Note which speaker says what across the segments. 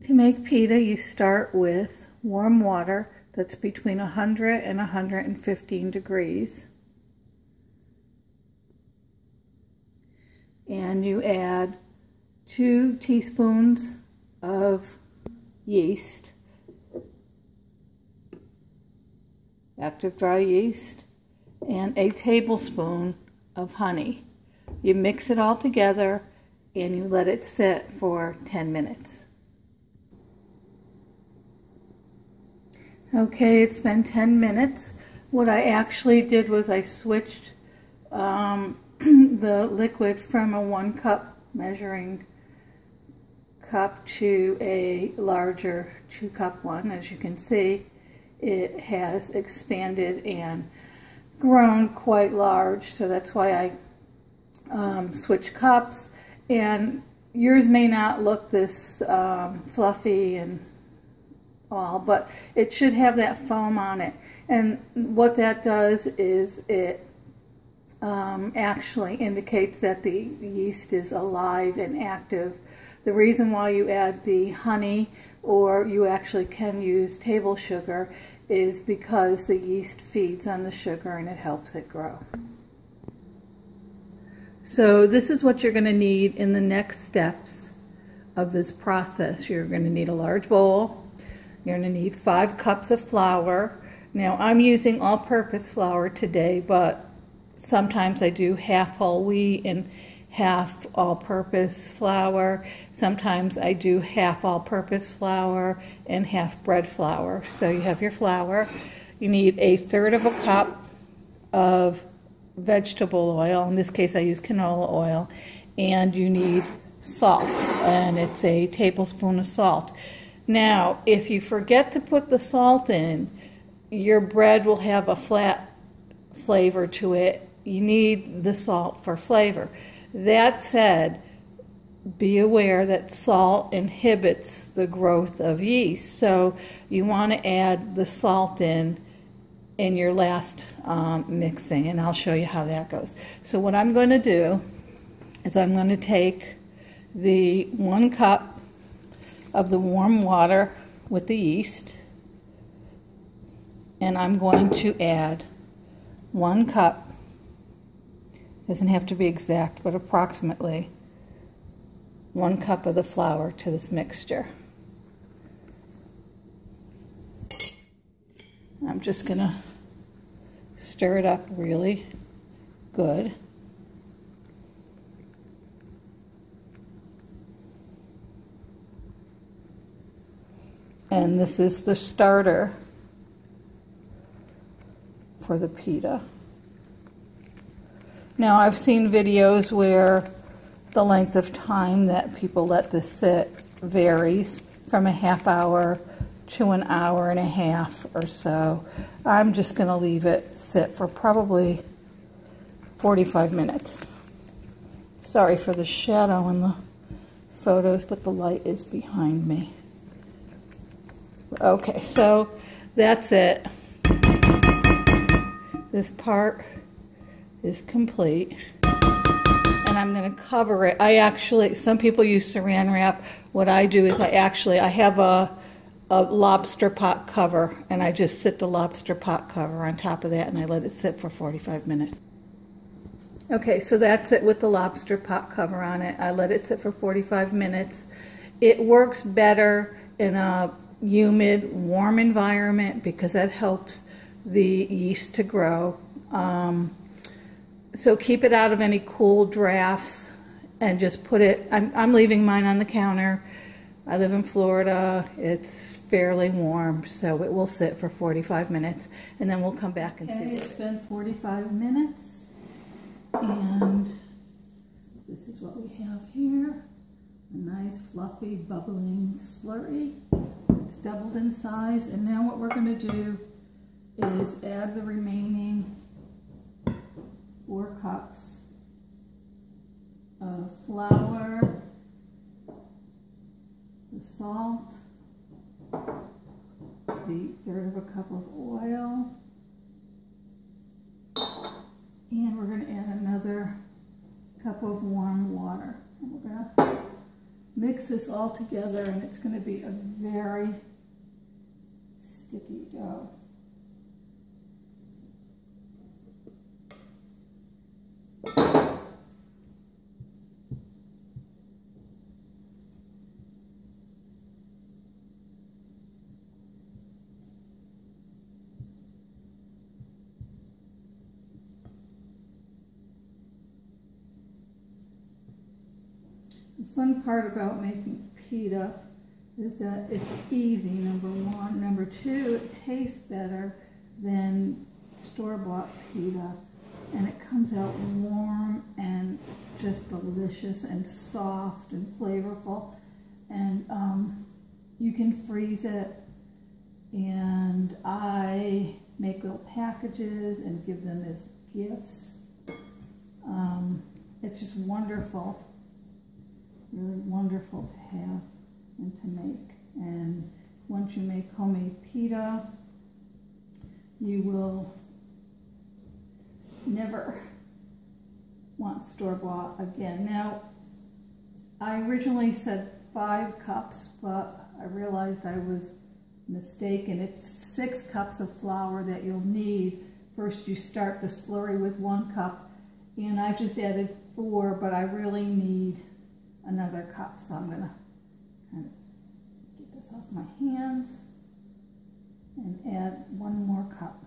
Speaker 1: To make pita, you start with warm water that's between 100 and 115 degrees. And you add 2 teaspoons of yeast, active dry yeast, and a tablespoon of honey. You mix it all together and you let it sit for 10 minutes. Okay, it's been 10 minutes. What I actually did was I switched the liquid from a 1 cup measuring cup to a larger 2 cup one. As you can see, it has expanded and grown quite large, so that's why I switched cups. And yours may not look this fluffy and all, but it should have that foam on it. And what that does is it actually indicates that the yeast is alive and active. The reason why you add the honey, or you actually can use table sugar, is because the yeast feeds on the sugar and it helps it grow. So this is what you're going to need in the next steps of this process. You're going to need a large bowl. You're going to need 5 cups of flour. Now I'm using all-purpose flour today, but sometimes I do half whole wheat and half all-purpose flour. Sometimes I do half all-purpose flour and half bread flour. So you have your flour. You need 1/3 of a cup of vegetable oil. In this case I use canola oil. And you need salt, and it's a tablespoon of salt. Now if you forget to put the salt in, your bread will have a flat flavor to it. You need the salt for flavor. That said, be aware that salt inhibits the growth of yeast, so you want to add the salt in your last mixing, and I'll show you how that goes. So what I'm going to do is I'm going to take the 1 cup of the warm water with the yeast, and I'm going to add 1 cup, doesn't have to be exact, but approximately 1 cup of the flour to this mixture. I'm just going to stir it up really good. And this is the starter for the pita. Now I've seen videos where the length of time that people let this sit varies from a half hour to an hour and a half or so. I'm just going to leave it sit for probably 45 minutes. Sorry for the shadow in the photos, but the light is behind me. Okay, so that's it. This part is complete, and I'm going to cover it. Some people use saran wrap. What I do is I have a lobster pot cover, and I just sit the lobster pot cover on top of that, and I let it sit for 45 minutes. Okay, so that's it with the lobster pot cover on it. I let it sit for 45 minutes. It works better in a humid, warm environment because that helps the yeast to grow. So keep it out of any cool drafts and just put it, I'm leaving mine on the counter. I live in Florida. It's fairly warm, so it will sit for 45 minutes, and then we'll come back and see. Okay, it's been 45 minutes, and this is what we have here. A nice, fluffy, bubbling slurry. It's doubled in size, and now what we're going to do is add the remaining 4 cups of flour, the salt, the 1/3 of a cup of oil, and we're going to add another cup of warm water. And we're going to mix this all together, and it's going to be a very sticky dough. The fun part about making pita is that it's easy, number one. Number two, it tastes better than store-bought pita, and it comes out warm and just delicious and soft and flavorful. And you can freeze it, and I make little packages and give them as gifts. It's just wonderful. Really wonderful to have and to make. And once you make homemade pita, you will never want store-bought again. Now, I originally said 5 cups, but I realized I was mistaken. It's 6 cups of flour that you'll need. First, you start the slurry with 1 cup, and I just added 4, but I really need another cup, so I'm gonna kind of get this off my hands and add 1 more cup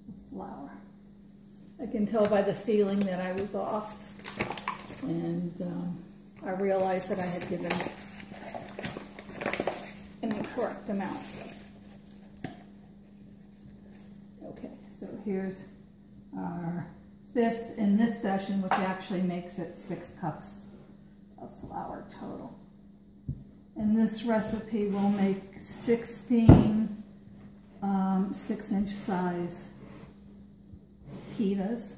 Speaker 1: of flour. I can tell by the feeling that I was off, and I realized that I had given an incorrect amount. Okay, so here's our 5th in this session, which actually makes it 6 cups of flour total. And this recipe will make 16 6-inch size pitas.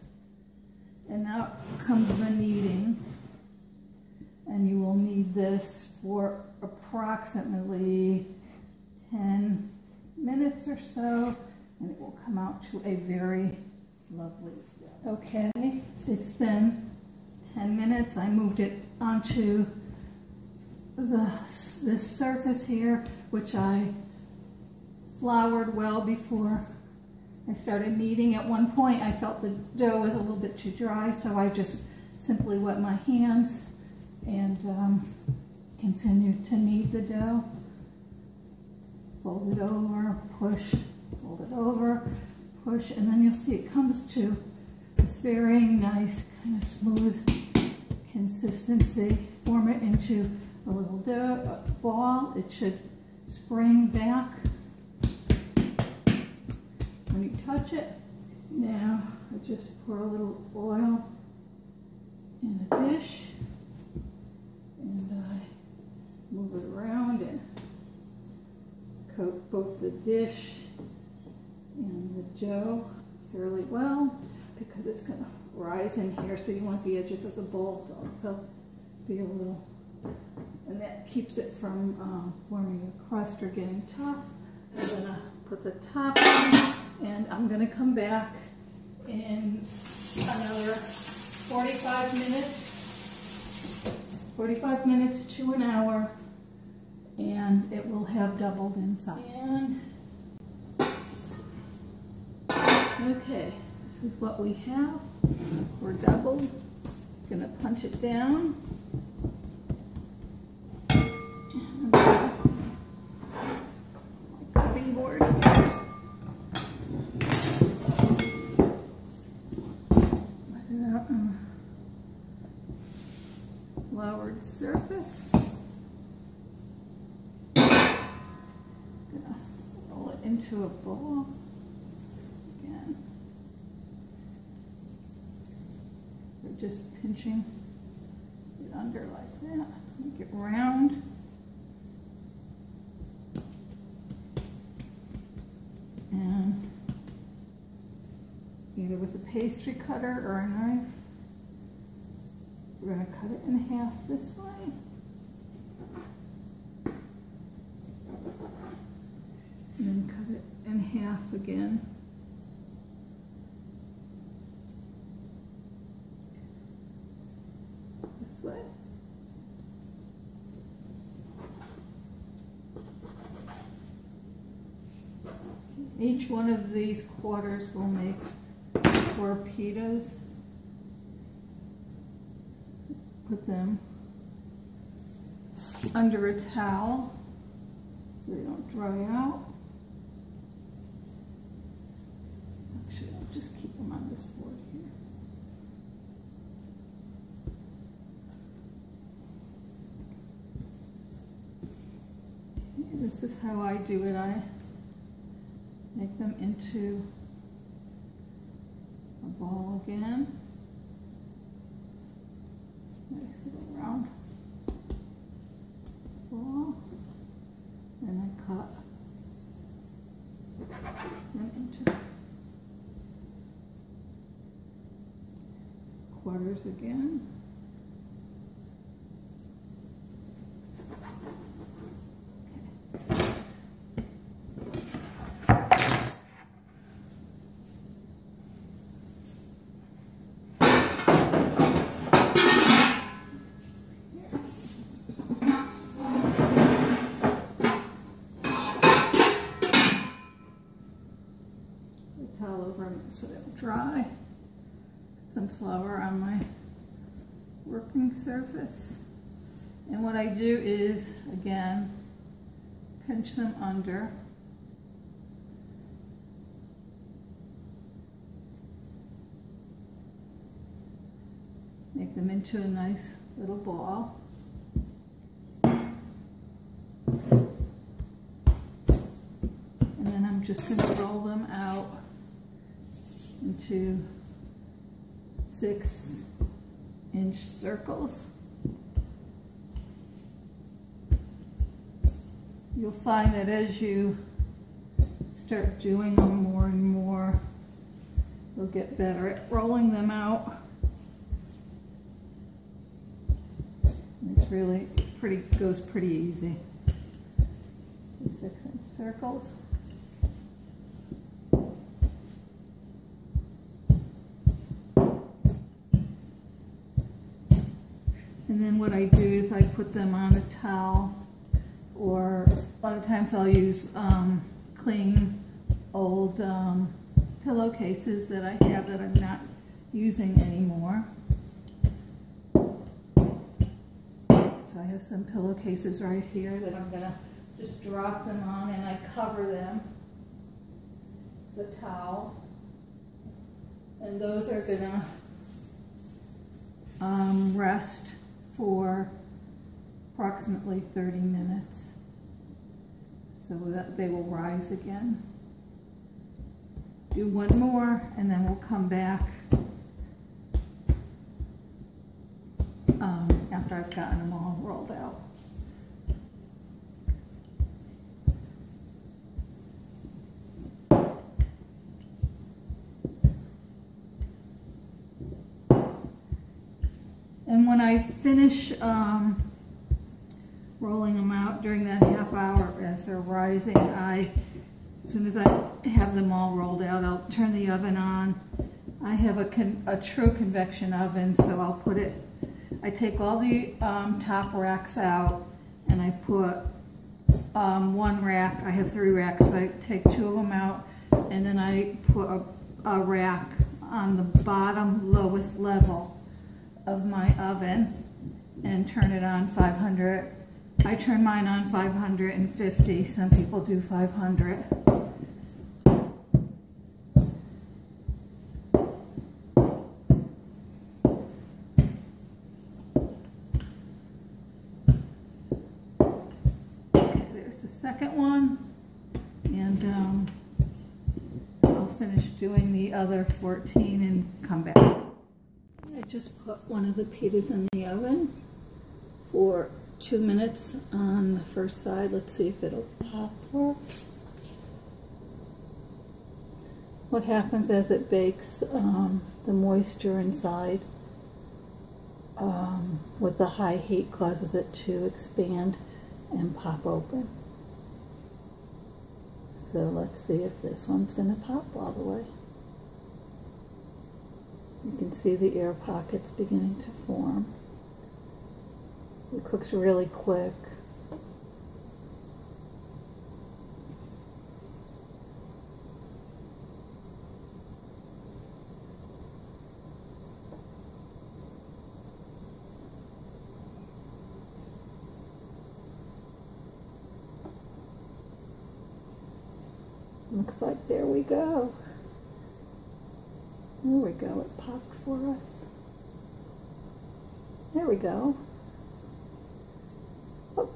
Speaker 1: And now comes the kneading, and you will need this for approximately 10 minutes or so, and it will come out to a very lovely dough. Okay, it's been 10 minutes. I moved it onto this surface here, which I floured well before I started kneading. At one point I felt the dough was a little bit too dry, so I just simply wet my hands and continued to knead the dough. Fold it over, push, fold it over, push, and then you'll see it comes to this very nice kind of smooth consistency. Form it into a little dough ball. It should spring back when you touch it. Now I just pour a little oil in a dish, and I move it around and coat both the dish and the dough fairly well, because it's going to rise in here, so you want the edges of the bowl to also be a little, and that keeps it from forming a crust or getting tough. I'm going to put the top on, and I'm going to come back in another 45 minutes to an hour, and it will have doubled in size. And okay, this is what we have. We're doubled. Gonna punch it down. And my cutting board. Let it out on a floured surface. Gonna roll it into a bowl. Again. We're just pinching it under like that. Make it round. And either with a pastry cutter or a knife, we're going to cut it in half this way. And then cut it in half again. This way. Each one of these quarters will make 4 pitas. Put them under a towel so they don't dry out. Actually, I'll just keep them on this board here. Okay, this is how I do it. I make them into a ball again. Nice little round ball. And I cut them into quarters again. Towel over them so they'll dry. Some flour on my working surface. And what I do is, again, pinch them under. Make them into a nice little ball. And then I'm just going to roll them out into 6-inch circles. You'll find that as you start doing them more and more, you'll get better at rolling them out. And it's really goes pretty easy. 6-inch circles. And then what I do is I put them on a towel, or a lot of times I'll use clean old pillowcases that I have that I'm not using anymore. So I have some pillowcases right here that I'm gonna just drop them on, and I cover them, the towel, and those are gonna rest for approximately 30 minutes so that they will rise again. Do one more and then we'll come back after I've gotten them all rolled out. And when I finish rolling them out during that half hour as they're rising, as soon as I have them all rolled out, I'll turn the oven on. I have a true convection oven, so I'll put it, I take all the top racks out and I put one rack, I have 3 racks, so I take 2 of them out, and then I put a rack on the bottom lowest level of my oven and turn it on 500. I turn mine on 550. Some people do 500. Okay, there's the second one, and I'll finish doing the other 14 and come back. I just put one of the pitas in the oven for 2 minutes on the first side. Let's see if it'll pop for us. What happens as it bakes, the moisture inside with the high heat causes it to expand and pop open. So let's see if this one's going to pop all the way. You can see the air pockets beginning to form. It cooks really quick. Looks like there we go. There we go, it popped for us. There we go. Oh,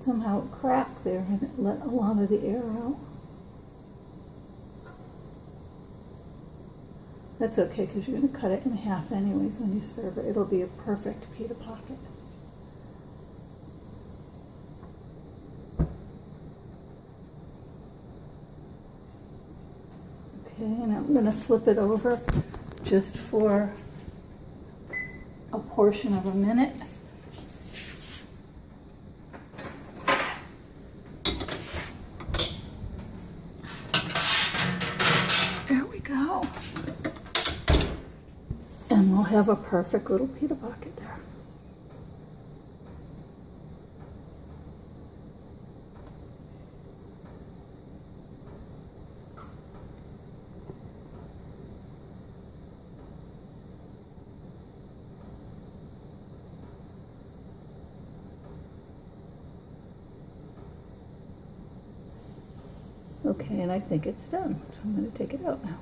Speaker 1: somehow it cracked there and it let a lot of the air out. That's okay because you're going to cut it in half anyways when you serve it. It'll be a perfect pita pocket. Okay, and I'm going to flip it over just for a portion of a minute. There we go. And we'll have a perfect little pita pocket there. Okay, and I think it's done, so I'm going to take it out now.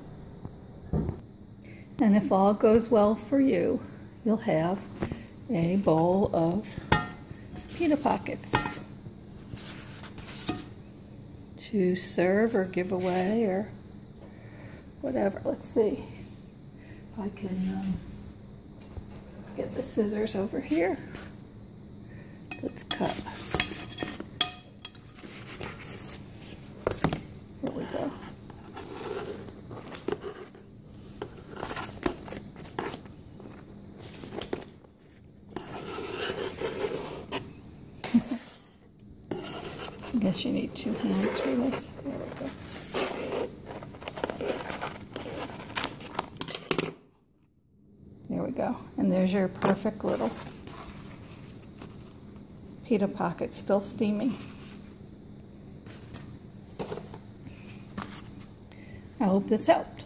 Speaker 1: And if all goes well for you, you'll have a bowl of pita pockets to serve or give away or whatever. Let's see if I can get the scissors over here. Let's cut. There we go. I guess you need 2 hands for this. There we go. There we go. And there's your perfect little pita pocket, still steaming. I hope this helped.